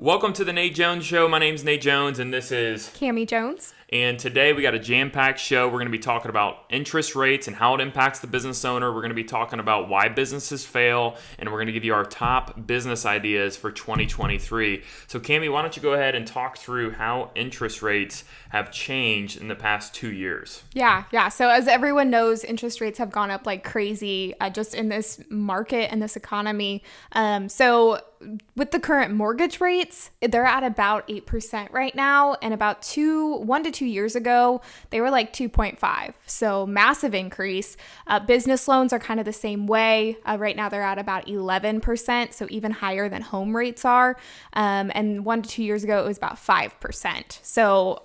Welcome to the Nate Jones Show. My name's Nate Jones, and this is Cami Jones. And today we got a jam-packed show. We're going to be talking about interest rates and how it impacts the business owner. We're going to be talking about why businesses fail, and we're going to give you our top business ideas for 2023. So, Cami, why don't you go ahead and talk through how interest rates have changed in the past 2 years? Yeah. So as everyone knows, interest rates have gone up like crazy just in this market and this economy. So with the current mortgage rates, they're at about 8% right now, and about 1 to 2 years ago, they were like 2.5. So massive increase. Business loans are kind of the same way. Right now, they're at about 11%, so even higher than home rates are. And 1 to 2 years ago, it was about 5%. So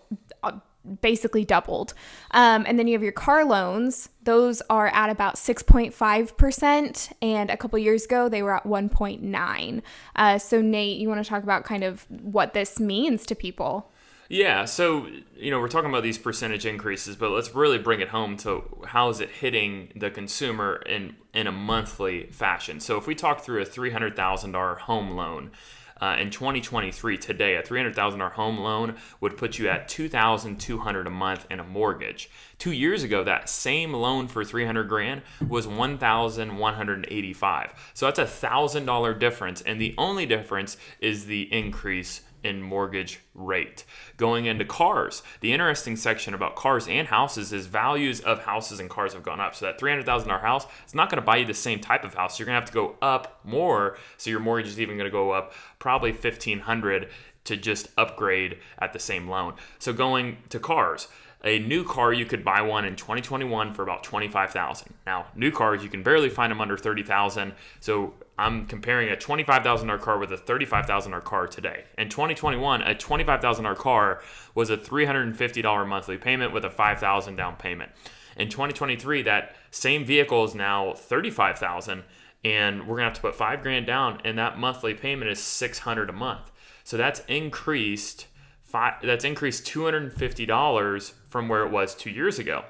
basically doubled. And then you have your car loans. Those are at about 6.5%. And a couple years ago, they were at 1.9. So Nate, you want to talk about kind of what this means to people? Yeah, so, we're talking about these percentage increases, but let's really bring it home to how is it hitting the consumer in a monthly fashion. So if we talk through a $300,000 home loan, in 2023 today, a $300,000 home loan would put you at $2,200 a month in a mortgage. 2 years ago, that same loan for $300,000 was $1,185. So that's $1,000 difference, and the only difference is the increase in mortgage rate. Going into cars, the interesting section about cars and houses is values of houses and cars have gone up. So that $300,000 house is not going to buy you the same type of house. You're going to have to go up more. So your mortgage is even going to go up probably $1,500 to just upgrade at the same loan. So going to cars, a new car, you could buy one in 2021 for about $25,000. Now, new cars, you can barely find them under $30,000. So I'm comparing a $25,000 car with a $35,000 car today. In 2021, a $25,000 car was a $350 monthly payment with a $5,000 down payment. In 2023, that same vehicle is now $35,000, and we're gonna have to put $5,000 down, and that monthly payment is $600 a month. So that's increased $250 from where it was 2 years ago.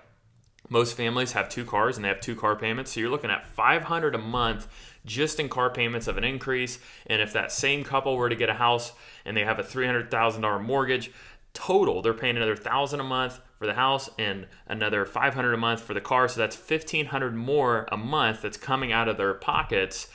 Most families have two cars and they have two car payments, so you're looking at $500 a month just in car payments of an increase. And if that same couple were to get a house and they have a $300,000 mortgage, total they're paying another $1,000 a month for the house and another $500 a month for the car. So that's $1,500 more a month that's coming out of their pockets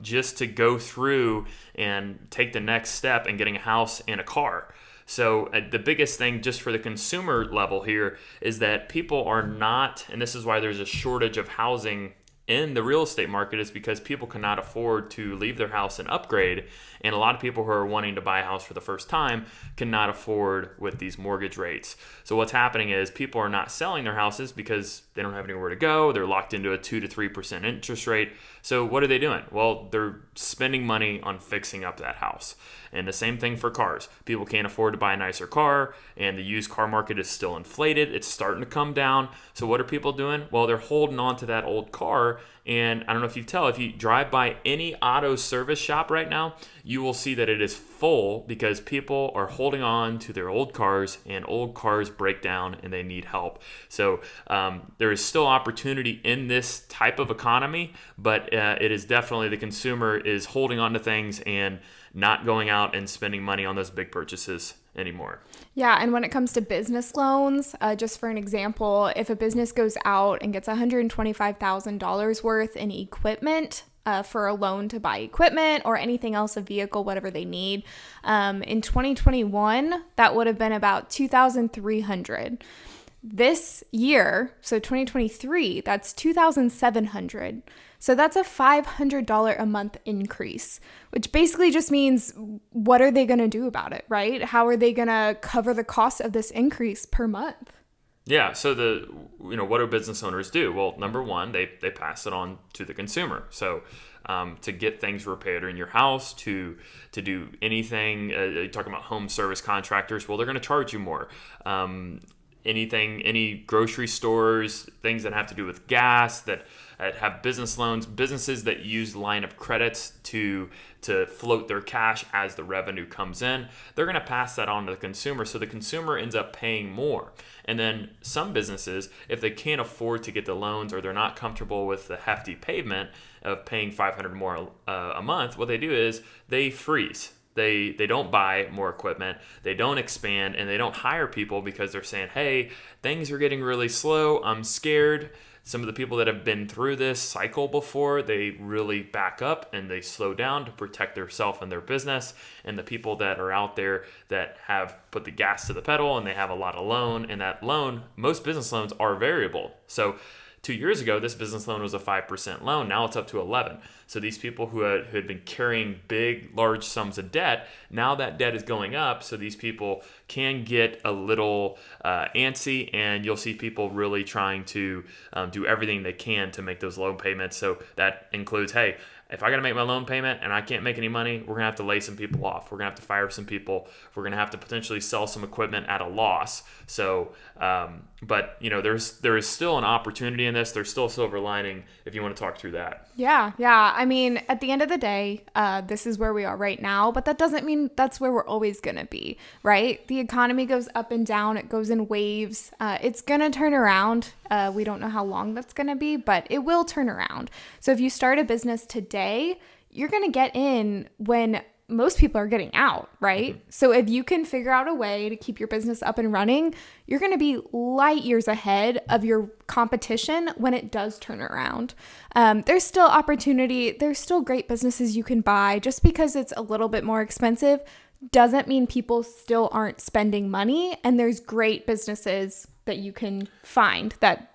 just to go through and take the next step in getting a house and a car. So the biggest thing just for the consumer level here is that people are not, and this is why there's a shortage of housing in the real estate market, is because people cannot afford to leave their house and upgrade. And a lot of people who are wanting to buy a house for the first time cannot afford with these mortgage rates. So what's happening is people are not selling their houses because they don't have anywhere to go. They're locked into a 2 to 3% interest rate. So what are they doing? Well, they're spending money on fixing up that house. And the same thing for cars. People can't afford to buy a nicer car, and the used car market is still inflated. It's starting to come down. So what are people doing? Well, they're holding on to that old car. And I don't know if if you drive by any auto service shop right now, you will see that it is full because people are holding on to their old cars, and old cars break down and they need help. So there is still opportunity in this type of economy, but it is definitely the consumer is holding on to things and not going out and spending money on those big purchases anymore. Yeah, and when it comes to business loans, just for an example, if a business goes out and gets $125,000 worth in equipment for a loan to buy equipment or anything else, a vehicle, whatever they need, in 2021, that would have been about $2,300. This year, so 2023, that's $2,700. So that's a $500 a month increase, which basically just means what are they going to do about it, right? How are they going to cover the cost of this increase per month? Yeah, so what do business owners do? Well, number one, they pass it on to the consumer. So to get things repaired in your house, to do anything, you're talking about home service contractors, well, they're going to charge you more. Any grocery stores, things that have to do with gas, that have business loans, businesses that use line of credits to float their cash as the revenue comes in, they're going to pass that on to the consumer, so the consumer ends up paying more. And then some businesses, if they can't afford to get the loans or they're not comfortable with the hefty payment of paying $500 more a month, what they do is they freeze. They don't buy more equipment, they don't expand, and they don't hire people because they're saying, hey, things are getting really slow, I'm scared. Some of the people that have been through this cycle before, they really back up and they slow down to protect themselves and their business. And the people that are out there that have put the gas to the pedal and they have a lot of loan, and that loan, most business loans are variable. So 2 years ago, this business loan was a 5% loan. Now it's up to 11. So these people who had been carrying big, large sums of debt, now that debt is going up. So these people can get a little antsy, and you'll see people really trying to do everything they can to make those loan payments. So that includes, hey, if I got to make my loan payment and I can't make any money, we're going to have to lay some people off. We're going to have to fire some people. We're going to have to potentially sell some equipment at a loss. So, but there is still an opportunity in this. There's still a silver lining if you want to talk through that. Yeah. I mean, at the end of the day, this is where we are right now, but that doesn't mean that's where we're always going to be, right? The economy goes up and down. It goes in waves. It's going to turn around. We don't know how long that's going to be, but it will turn around. So if you start a business today, you're going to get in when most people are getting out, right? Mm-hmm. So if you can figure out a way to keep your business up and running, you're going to be light years ahead of your competition when it does turn around. There's still opportunity. There's still great businesses you can buy. Just because it's a little bit more expensive doesn't mean people still aren't spending money. And there's great businesses that you can find that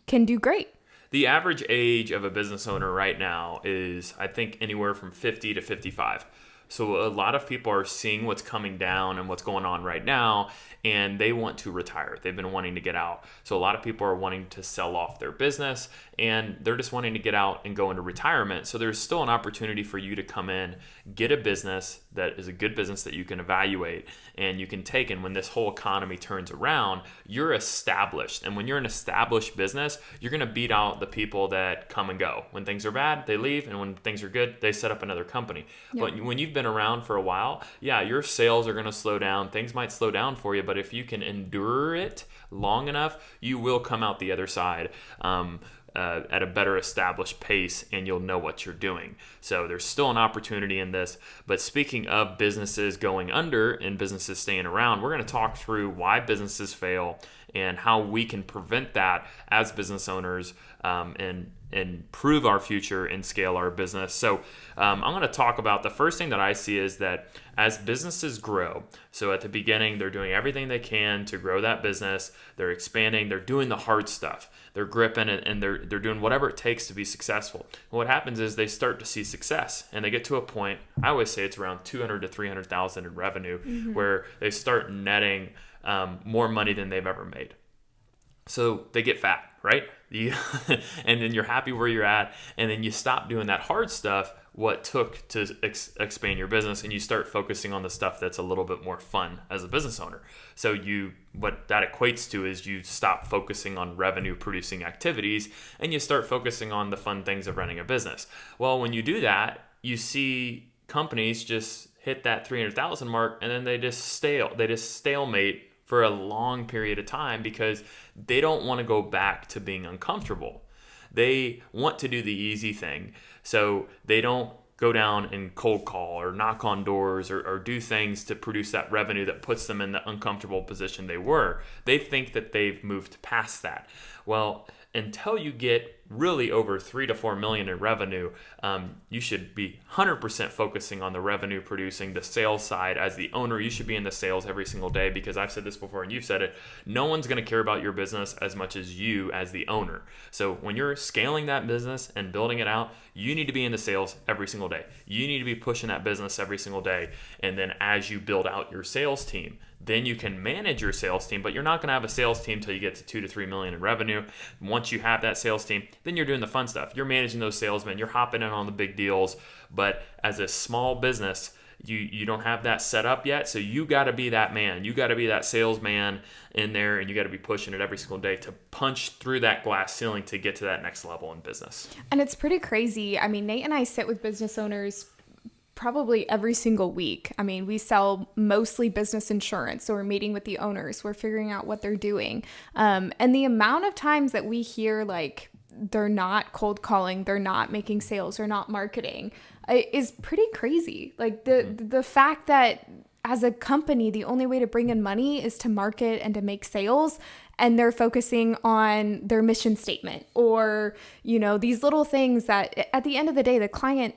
can do great. The average age of a business owner right now is, I think, anywhere from 50 to 55. So a lot of people are seeing what's coming down and what's going on right now, and they want to retire. They've been wanting to get out. So a lot of people are wanting to sell off their business, and they're just wanting to get out and go into retirement. So there's still an opportunity for you to come in, get a business that is a good business that you can evaluate and you can take. And when this whole economy turns around, you're established. And when you're an established business, you're going to beat out the people that come and go. When things are bad, they leave. And when things are good, they set up another company. Yep. But when you've been around for a while, yeah, your sales are going to slow down. Things might slow down for you, but if you can endure it long enough, you will come out the other side at a better established pace, and you'll know what you're doing. So there's still an opportunity in this. But speaking of businesses going under and businesses staying around, we're going to talk through why businesses fail and how we can prevent that as business owners, and improve our future and scale our business. So I'm going to talk about the first thing that I see is that as businesses grow, so at the beginning, they're doing everything they can to grow that business. They're expanding. They're doing the hard stuff. They're gripping it, and they're doing whatever it takes to be successful. And what happens is they start to see success, and they get to a point, I always say it's around 200 to 300,000 in revenue, where they start netting more money than they've ever made. So they get fat, right? And then you're happy where you're at, and then you stop doing that hard stuff, what took to expand your business, and you start focusing on the stuff that's a little bit more fun as a business owner. So what that equates to is you stop focusing on revenue producing activities, and you start focusing on the fun things of running a business. Well, when you do that, you see companies just hit that 300,000 mark, and then they just stalemate for a long period of time because they don't want to go back to being uncomfortable. They want to do the easy thing. So they don't go down and cold call or knock on doors or do things to produce that revenue that puts them in the uncomfortable position they were. They think that they've moved past that. Well, until you get really over 3 to 4 million in revenue, you should be 100% focusing on the revenue producing, the sales side. As the owner, you should be in the sales every single day, because I've said this before and you've said it, no one's going to care about your business as much as you as the owner. So when you're scaling that business and building it out, you need to be in the sales every single day. You need to be pushing that business every single day. And then as you build out your sales team, then you can manage your sales team, but you're not going to have a sales team until you get to 2 to 3 million in revenue. Once you have that sales team, then you're doing the fun stuff. You're managing those salesmen. You're hopping in on the big deals. But as a small business, you don't have that set up yet. So you got to be that man. You got to be that salesman in there, and you got to be pushing it every single day to punch through that glass ceiling to get to that next level in business. And it's pretty crazy. I mean, Nate and I sit with business owners probably every single week. I mean, we sell mostly business insurance, so we're meeting with the owners, we're figuring out what they're doing. And the amount of times that we hear like they're not cold calling, they're not making sales, they're not marketing, is pretty crazy. Like the fact that as a company, the only way to bring in money is to market and to make sales. And they're focusing on their mission statement or, these little things that at the end of the day, the client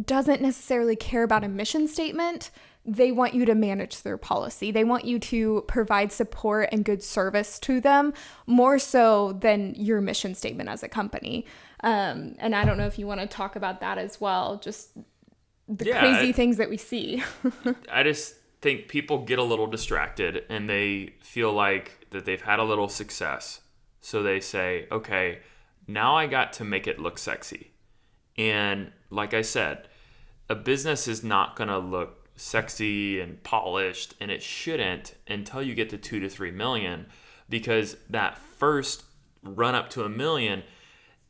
doesn't necessarily care about a mission statement. They want you to manage their policy. They want you to provide support and good service to them more so than your mission statement as a company. And I don't know if you want to talk about that as well, just the crazy things that we see. I just think people get a little distracted and they feel like that they've had a little success. So they say, okay, now I got to make it look sexy. And like I said, a business is not going to look sexy and polished, and it shouldn't until you get to 2 to 3 million, because that first run up to $1 million,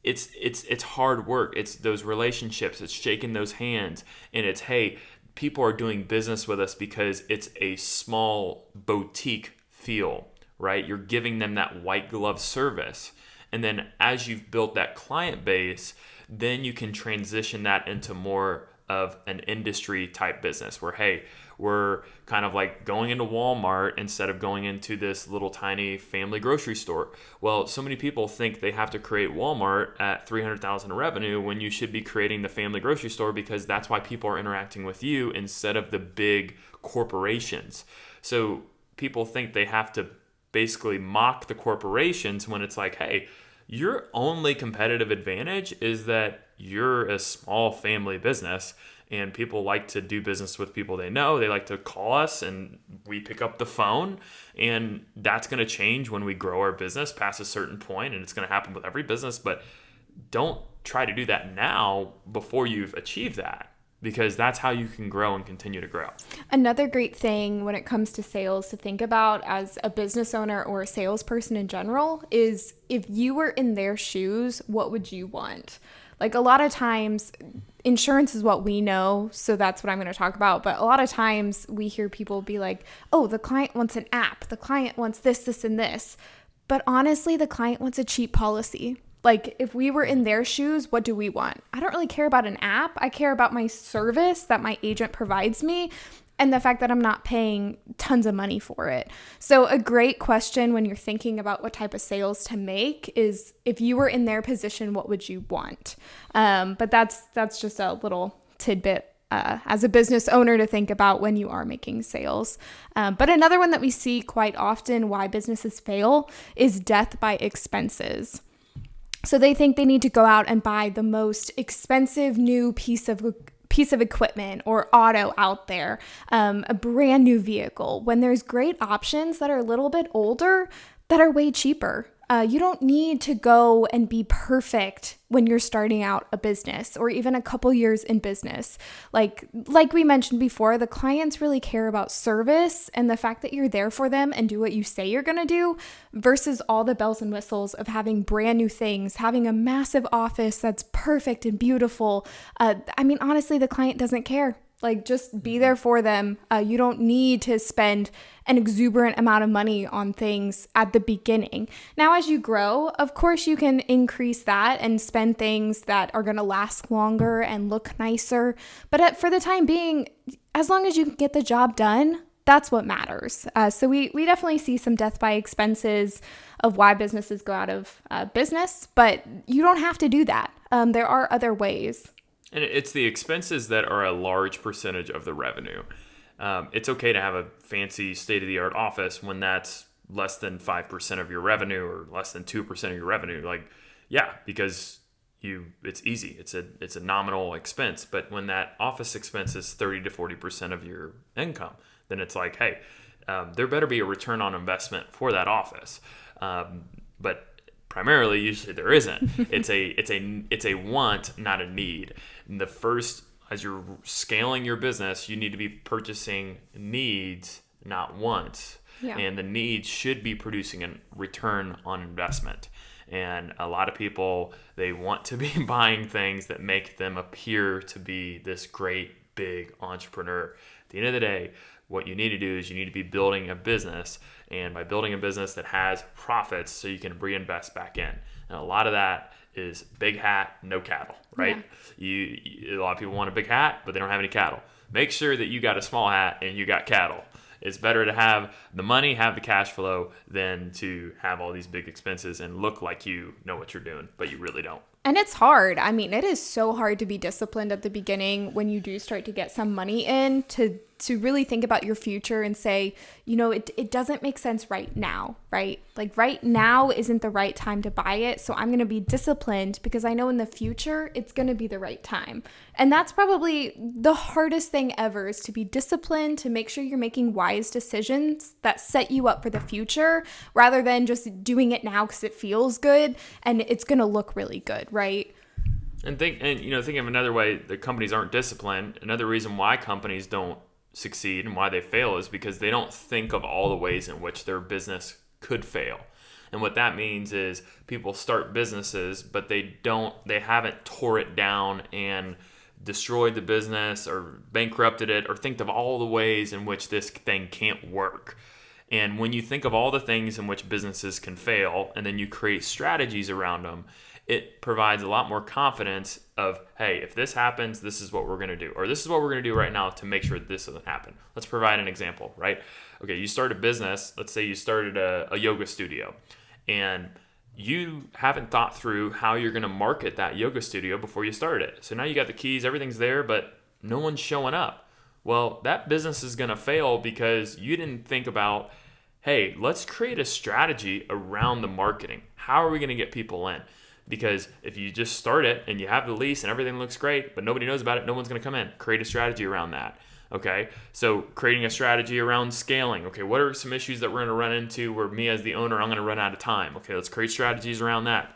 it's hard work. It's those relationships, it's shaking those hands, and it's, hey, people are doing business with us because it's a small boutique feel, right? You're giving them that white glove service. And then as you've built that client base, then you can transition that into more of an industry type business where, hey, we're kind of like going into Walmart instead of going into this little tiny family grocery store. Well, so many people think they have to create Walmart at $300,000 in revenue when you should be creating the family grocery store, because that's why people are interacting with you instead of the big corporations. So people think they have to basically mock the corporations when it's like, hey, your only competitive advantage is that you're a small family business and people like to do business with people they know. They like to call us and we pick up the phone, and that's going to change when we grow our business past a certain point, and it's going to happen with every business. But don't try to do that now before you've achieved that, because that's how you can grow and continue to grow. Another great thing when it comes to sales to think about as a business owner or a salesperson in general is, if you were in their shoes, what would you want? Like, a lot of times insurance is what we know, so that's what I'm going to talk about. But a lot of times we hear people be like, oh, the client wants an app. The client wants this, this, and this. But honestly, the client wants a cheap policy. Like, if we were in their shoes, what do we want? I don't really care about an app. I care about my service that my agent provides me and the fact that I'm not paying tons of money for it. So a great question when you're thinking about what type of sales to make is, if you were in their position, what would you want? But that's just a little tidbit as a business owner to think about when you are making sales. But another one that we see quite often, why businesses fail, is death by expenses. So they think they need to go out and buy the most expensive new piece of equipment or auto out there, a brand new vehicle, when there's great options that are a little bit older that are way cheaper. You don't need to go and be perfect when you're starting out a business or even a couple years in business. Like we mentioned before, the clients really care about service and the fact that you're there for them and do what you say you're going to do, versus all the bells and whistles of having brand new things, having a massive office that's perfect and beautiful. Honestly, the client doesn't care. Like, just be there for them. You don't need to spend an exuberant amount of money on things at the beginning. Now, as you grow, of course, you can increase that and spend things that are going to last longer and look nicer. But for the time being, as long as you can get the job done, that's what matters. So we definitely see some death by expenses of why businesses go out of business, but you don't have to do that. There are other ways. And it's the expenses that are a large percentage of the revenue. It's okay to have a fancy state-of-the-art office when that's less than 5% of your revenue or less than 2% of your revenue. Like, yeah, because it's easy. It's a nominal expense. But when that office expense is 30 to 40% of your income, then it's like, hey, there better be a return on investment for that office. But primarily, usually there isn't. It's a want, not a need. And as you're scaling your business, you need to be purchasing needs, not wants. Yeah. And the needs should be producing a return on investment. And a lot of people, they want to be buying things that make them appear to be this great big entrepreneur. At the end of the day, what you need to do is you need to be building a business, and by building a business that has profits so you can reinvest back in. And a lot of that is big hat, no cattle, right? A lot of people want a big hat, but they don't have any cattle. Make sure that you got a small hat and you got cattle. It's better to have the money, have the cash flow, than to have all these big expenses and look like you know what you're doing, but you really don't. And it's hard. I mean, it is so hard to be disciplined at the beginning when you do start to get some money in to really think about your future and say, it doesn't make sense right now, right? Like right now isn't the right time to buy it. So I'm going to be disciplined because I know in the future it's going to be the right time. And that's probably the hardest thing ever, is to be disciplined, to make sure you're making wise decisions that set you up for the future rather than just doing it now because it feels good and it's going to look really good, right? And think of another way that companies aren't disciplined. Another reason why companies don't succeed and why they fail is because they don't think of all the ways in which their business could fail. And what that means is people start businesses, but they haven't tore it down and destroyed the business or bankrupted it or think of all the ways in which this thing can't work. And when you think of all the things in which businesses can fail and then you create strategies around them, it provides a lot more confidence of, hey, if this happens, this is what we're going to do. Or this is what we're going to do right now to make sure this doesn't happen. Let's provide an example, right? Okay, you start a business. Let's say you started a yoga studio. And you haven't thought through how you're going to market that yoga studio before you start it. So now you got the keys, everything's there, but no one's showing up. Well, that business is going to fail because you didn't think about, hey, let's create a strategy around the marketing. How are we going to get people in? Because if you just start it and you have the lease and everything looks great, but nobody knows about it, no one's going to come in. Create a strategy around that. Okay, so creating a strategy around scaling. Okay, what are some issues that we're going to run into where me as the owner, I'm going to run out of time? Okay, let's create strategies around that.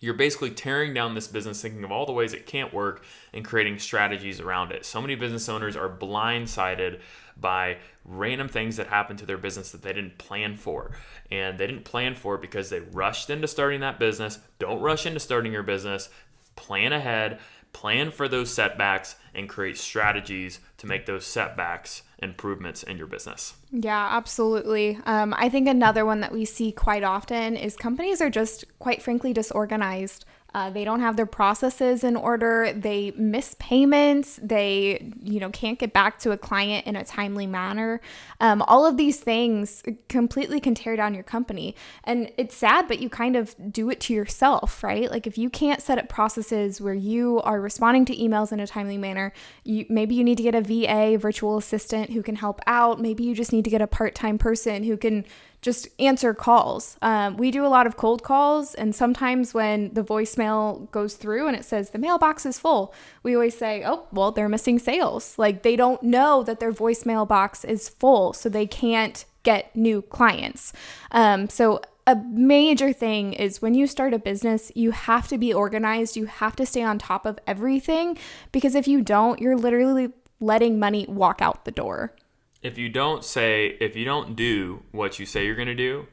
You're basically tearing down this business, thinking of all the ways it can't work and creating strategies around it. So many business owners are blindsided by random things that happen to their business that they didn't plan for. And they didn't plan for it because they rushed into starting that business. Don't rush into starting your business. Plan ahead, plan for those setbacks, and create strategies to make those setbacks improvements in your business. Yeah, absolutely. I think another one that we see quite often is companies are just, quite frankly, disorganized. They don't have their processes in order. They miss payments. They, can't get back to a client in a timely manner. All of these things completely can tear down your company. And it's sad, but you kind of do it to yourself, right? Like if you can't set up processes where you are responding to emails in a timely manner, maybe you need to get a VA, virtual assistant, who can help out. Maybe you just need to get a part-time person who can just answer calls. We do a lot of cold calls, and sometimes when the voicemail goes through and it says the mailbox is full, we always say, oh, well, they're missing sales. Like they don't know that their voicemail box is full, so they can't get new clients. So a major thing is when you start a business, you have to be organized. You have to stay on top of everything, because if you don't, you're literally letting money walk out the door. If you don't do what you say you're going to do,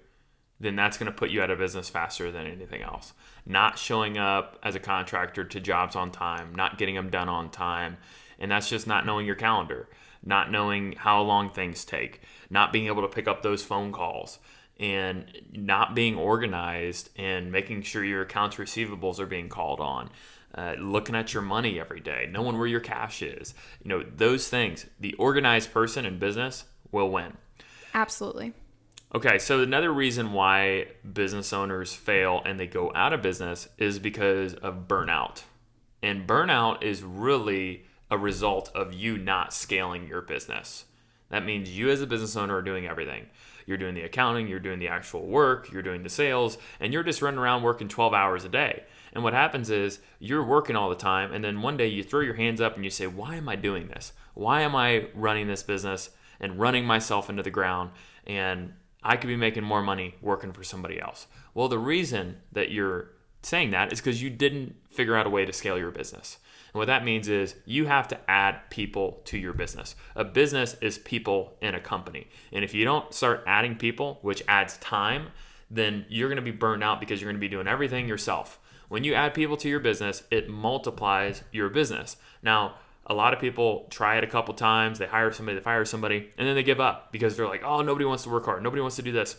then that's going to put you out of business faster than anything else. Not showing up as a contractor to jobs on time, not getting them done on time, and that's just not knowing your calendar, not knowing how long things take, not being able to pick up those phone calls, and not being organized and making sure your accounts receivables are being called on. Looking at your money every day, knowing where your cash is, those things. The organized person in business will win. Absolutely. Okay, so another reason why business owners fail and they go out of business is because of burnout. And burnout is really a result of you not scaling your business. That means you as a business owner are doing everything. You're doing the accounting, you're doing the actual work, you're doing the sales, and you're just running around working 12 hours a day. And what happens is you're working all the time, and then one day you throw your hands up and you say, why am I doing this? Why am I running this business and running myself into the ground? And I could be making more money working for somebody else. Well, the reason that you're saying that is because you didn't figure out a way to scale your business. And what that means is you have to add people to your business. A business is people in a company. And if you don't start adding people, which adds time, then you're going to be burned out because you're going to be doing everything yourself. When you add people to your business, it multiplies your business. Now, a lot of people try it a couple times, they hire somebody, and then they give up because they're like, oh, nobody wants to work hard, nobody wants to do this.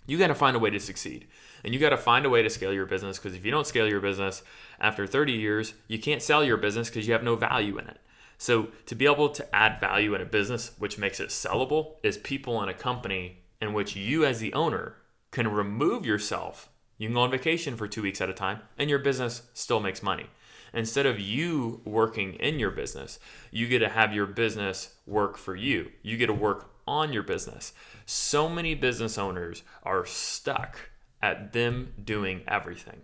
You got to find a way to succeed. And you got to find a way to scale your business, because if you don't scale your business after 30 years, you can't sell your business because you have no value in it. So to be able to add value in a business, which makes it sellable, is people in a company in which you as the owner can remove yourself. You can go on vacation for 2 weeks at a time and your business still makes money. Instead of you working in your business, you get to have your business work for you. You get to work on your business. So many business owners are stuck at them doing everything,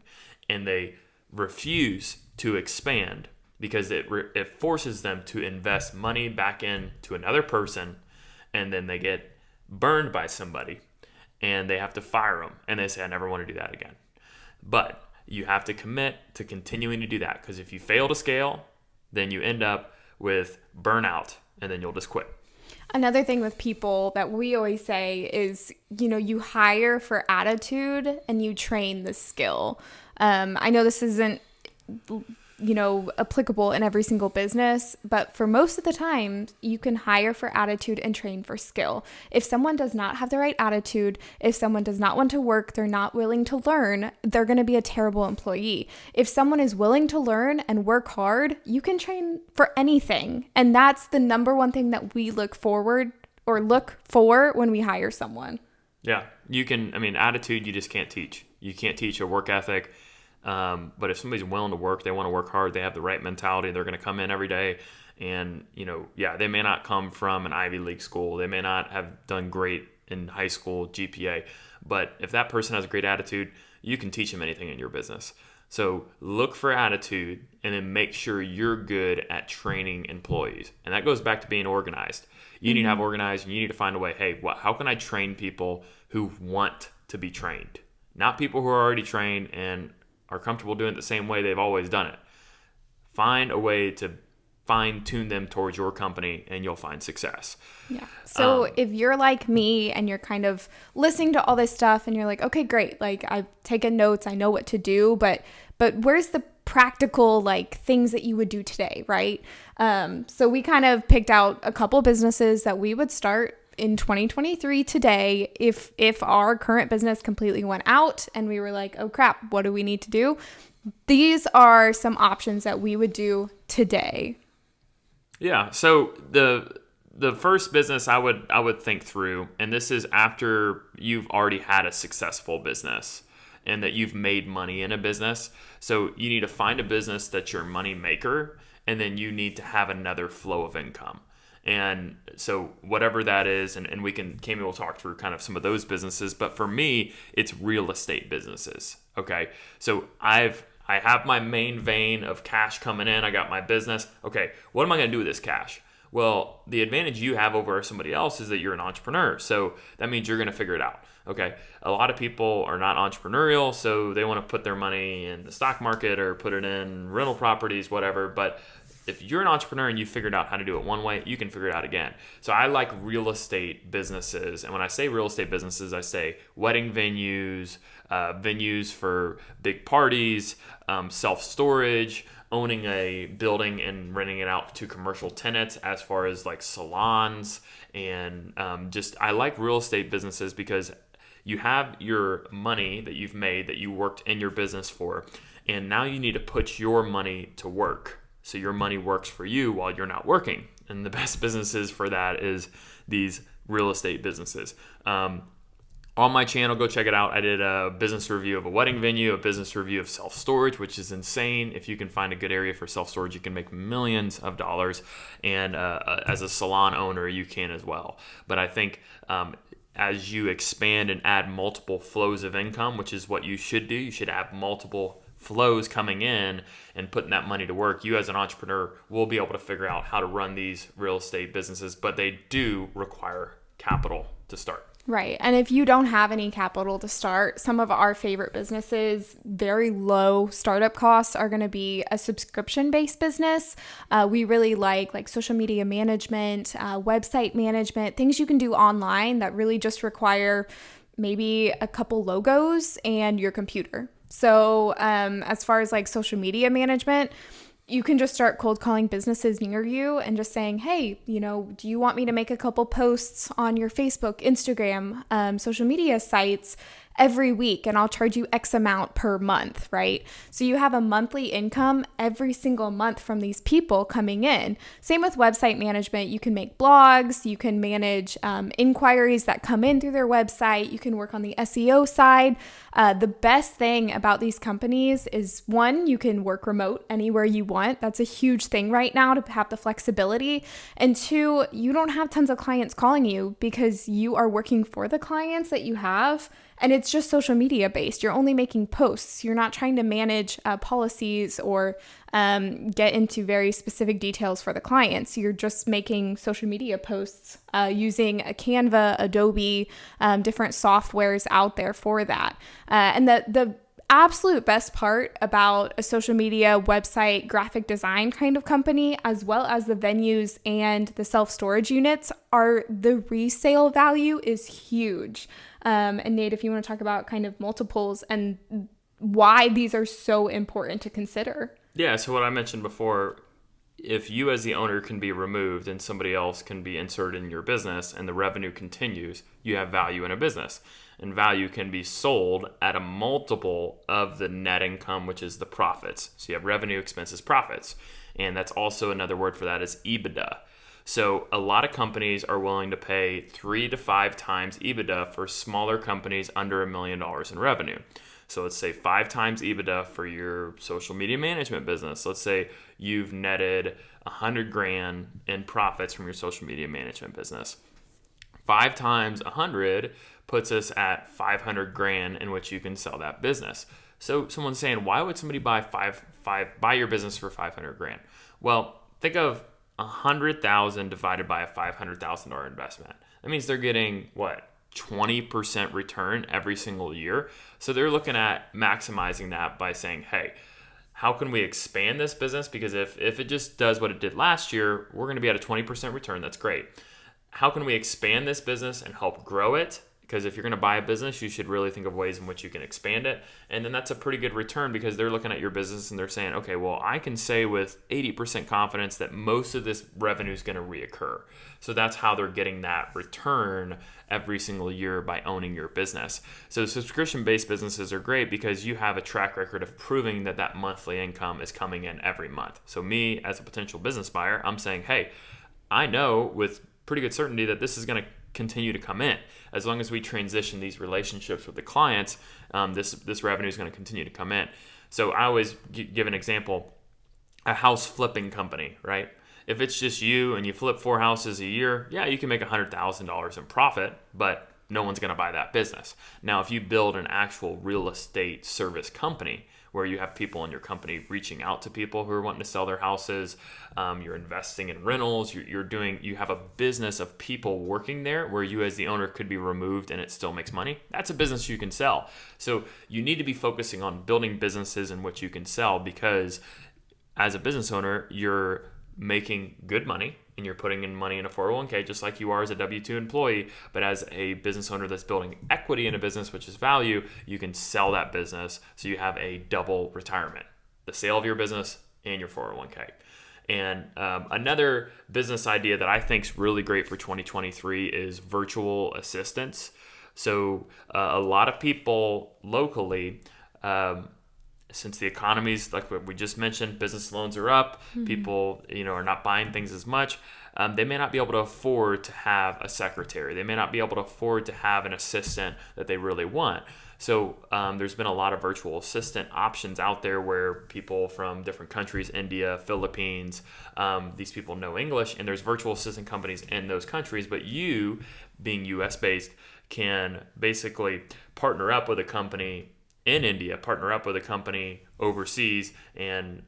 and they refuse to expand because it forces them to invest money back into another person, and then they get burned by somebody and they have to fire them, and they say, I never want to do that again. But you have to commit to continuing to do that, because if you fail to scale, then you end up with burnout, and then you'll just quit. Another thing with people that we always say is, you hire for attitude and you train the skill. I know this isn't, applicable in every single business, but for most of the time, you can hire for attitude and train for skill. If someone does not have the right attitude, if someone does not want to work, they're not willing to learn, they're going to be a terrible employee. If someone is willing to learn and work hard, you can train for anything. And that's the number one thing that we look for when we hire someone. Yeah, you can, attitude, you just can't teach. You can't teach a work ethic. But if somebody's willing to work, they want to work hard, they have the right mentality, they're going to come in every day. And, they may not come from an Ivy League school. They may not have done great in high school GPA. But if that person has a great attitude, you can teach them anything in your business. So look for attitude, and then make sure you're good at training employees. And that goes back to being organized. You need to have organized, and you need to find a way, hey, how can I train people who want to be trained? Not people who are already trained and are comfortable doing it the same way they've always done it. Find a way to fine-tune them towards your company, and you'll find success. Yeah. So if you're like me and you're kind of listening to all this stuff and you're like, okay, great. Like, I've taken notes, I know what to do, but where's the practical things that you would do today, right? So we kind of picked out a couple businesses that we would start in 2023 today if our current business completely went out and we were like, oh crap, what do we need to do? These are some options that we would do today. Yeah. So the first business I would think through, and this is after you've already had a successful business and that you've made money in a business. So you need to find a business that's your money maker, and then you need to have another flow of income. And so whatever that is, and Kami will talk through kind of some of those businesses, but for me, it's real estate businesses. Okay. So I have my main vein of cash coming in. I got my business. Okay. What am I going to do with this cash? Well, the advantage you have over somebody else is that you're an entrepreneur. So that means you're going to figure it out. Okay. A lot of people are not entrepreneurial, so they want to put their money in the stock market or put it in rental properties, whatever. But if you're an entrepreneur and you figured out how to do it one way, you can figure it out again. So I like real estate businesses. And when I say real estate businesses, I say wedding venues, venues for big parties, self-storage, owning a building and renting it out to commercial tenants, as far as like salons. And I like real estate businesses because you have your money that you've made, that you worked in your business for, and now you need to put your money to work. So your money works for you while you're not working. And the best businesses for that is these real estate businesses. On my channel, go check it out. I did a business review of a wedding venue, a business review of self-storage, which is insane. If you can find a good area for self-storage, you can make millions of dollars. And as a salon owner, you can as well. But I think as you expand and add multiple flows of income, which is what you should do, you should have multiple flows coming in and putting that money to work. You as an entrepreneur will be able to figure out how to run these real estate businesses, but they do require capital to start. Right. And if you don't have any capital to start, some of our favorite businesses, very low startup costs, are going to be a subscription-based business. We really like social media management, website management, things you can do online that really just require maybe a couple logos and your computer. So as far as social media management, you can just start cold calling businesses near you and just saying, hey, do you want me to make a couple posts on your Facebook, Instagram, social media sites every week, and I'll charge you X amount per month, right? So you have a monthly income every single month from these people coming in. Same with website management. You can make blogs, you can manage inquiries that come in through their website, you can work on the SEO side. The best thing about these companies is, one, you can work remote anywhere you want. That's a huge thing right now, to have the flexibility. And two, you don't have tons of clients calling you because you are working for the clients that you have. And it's just social media based. You're only making posts. You're not trying to manage policies or get into very specific details for the clients. You're just making social media posts using a Canva, Adobe, different softwares out there for that. And the absolute best part about a social media website graphic design kind of company, as well as the venues and the self-storage units, are the resale value is huge. And Nate, if you want to talk about kind of multiples and why these are so important to consider. Yeah, so what I mentioned before, if you as the owner can be removed and somebody else can be inserted in your business and the revenue continues, you have value in a business. And value can be sold at a multiple of the net income, which is the profits. So you have revenue, expenses, profits. And that's also another word for that is EBITDA. So a lot of companies are willing to pay 3 to 5 times EBITDA for smaller companies under $1 million in revenue. So let's say 5 times EBITDA for your social media management business. Let's say you've netted $100,000 in profits from your social media management business. 5 times 100 puts us at $500,000 in which you can sell that business. So someone's saying, why would somebody buy your business for $500,000? Well, think of 100,000 divided by a $500,000 investment. That means they're getting 20% return every single year. So they're looking at maximizing that by saying, hey, how can we expand this business? Because if it just does what it did last year, we're going to be at a 20% return. That's great. How can we expand this business and help grow it? Because if you're going to buy a business, you should really think of ways in which you can expand it. And then that's a pretty good return because they're looking at your business and they're saying, okay, well, I can say with 80% confidence that most of this revenue is going to reoccur. So that's how they're getting that return every single year by owning your business. So subscription-based businesses are great because you have a track record of proving that that monthly income is coming in every month. So me, as a potential business buyer, I'm saying, hey, I know with pretty good certainty that this is going to continue to come in. As long as we transition these relationships with the clients, this revenue is going to continue to come in. So I always give an example, a house flipping company, right? If it's just you and you flip 4 houses a year, yeah, you can make $100,000 in profit, but no one's going to buy that business. Now, if you build an actual real estate service company where you have people in your company reaching out to people who are wanting to sell their houses, you're investing in rentals, you have a business of people working there where you as the owner could be removed and it still makes money. That's a business you can sell. So you need to be focusing on building businesses in which you can sell, because as a business owner, you're making good money and you're putting in money in a 401k just like you are as a W-2 employee. But as a business owner that's building equity in a business, which is value, you can sell that business so you have a double retirement, the sale of your business and your 401k. And another business idea that I think is really great for 2023 is virtual assistants. So a lot of people locally, since the economy's like what we just mentioned, business loans are up, people are not buying things as much. They may not be able to afford to have a secretary. They may not be able to afford to have an assistant that they really want. So there's been a lot of virtual assistant options out there where people from different countries, India, Philippines, these people know English, and there's virtual assistant companies in those countries. But you, being US based, can basically partner up with a company in India, partner up with a company overseas, and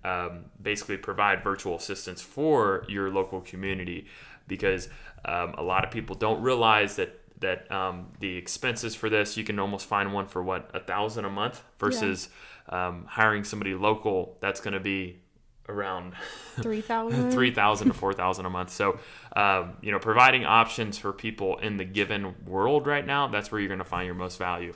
basically provide virtual assistants for your local community, because a lot of people don't realize that the expenses for this, you can almost find one for $1,000 a month versus hiring somebody local that's going to be around $3,000 to $4,000 a month. So providing options for people in the given world right now, that's where you're going to find your most value.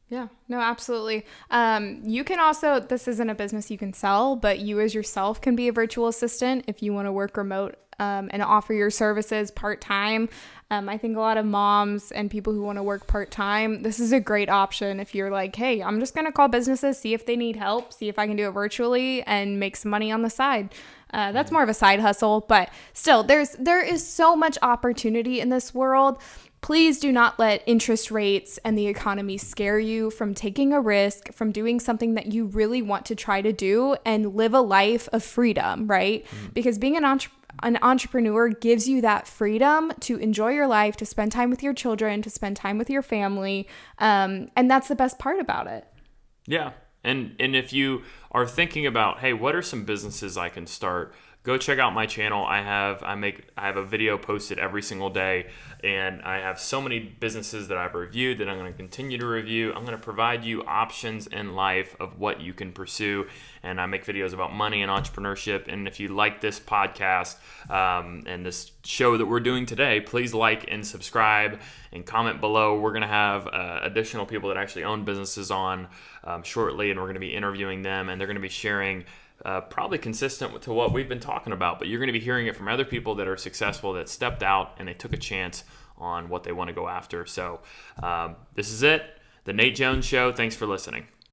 Yeah, no, absolutely. You can also, this isn't a business you can sell, but you as yourself can be a virtual assistant if you want to work remote and offer your services part-time. I think a lot of moms and people who want to work part-time, this is a great option if you're like, hey, I'm just going to call businesses, see if they need help, see if I can do it virtually and make some money on the side. That's more of a side hustle, but still, there is so much opportunity in this world. Please do not let interest rates and the economy scare you from taking a risk, from doing something that you really want to try to do and live a life of freedom, right? Because being an entrepreneur gives you that freedom to enjoy your life, to spend time with your children, to spend time with your family. And that's the best part about it. Yeah. And if you are thinking about, hey, what are some businesses I can start? Go check out my channel. I have a video posted every single day, and I have so many businesses that I've reviewed that I'm going to continue to review. I'm going to provide you options in life of what you can pursue, and I make videos about money and entrepreneurship. And if you like this podcast and this show that we're doing today, please like and subscribe and comment below. We're going to have additional people that actually own businesses on shortly, and we're going to be interviewing them, and they're going to be sharing probably consistent to what we've been talking about, but you're going to be hearing it from other people that are successful, that stepped out and they took a chance on what they want to go after. So this is it, The Nate Jones Show. Thanks for listening.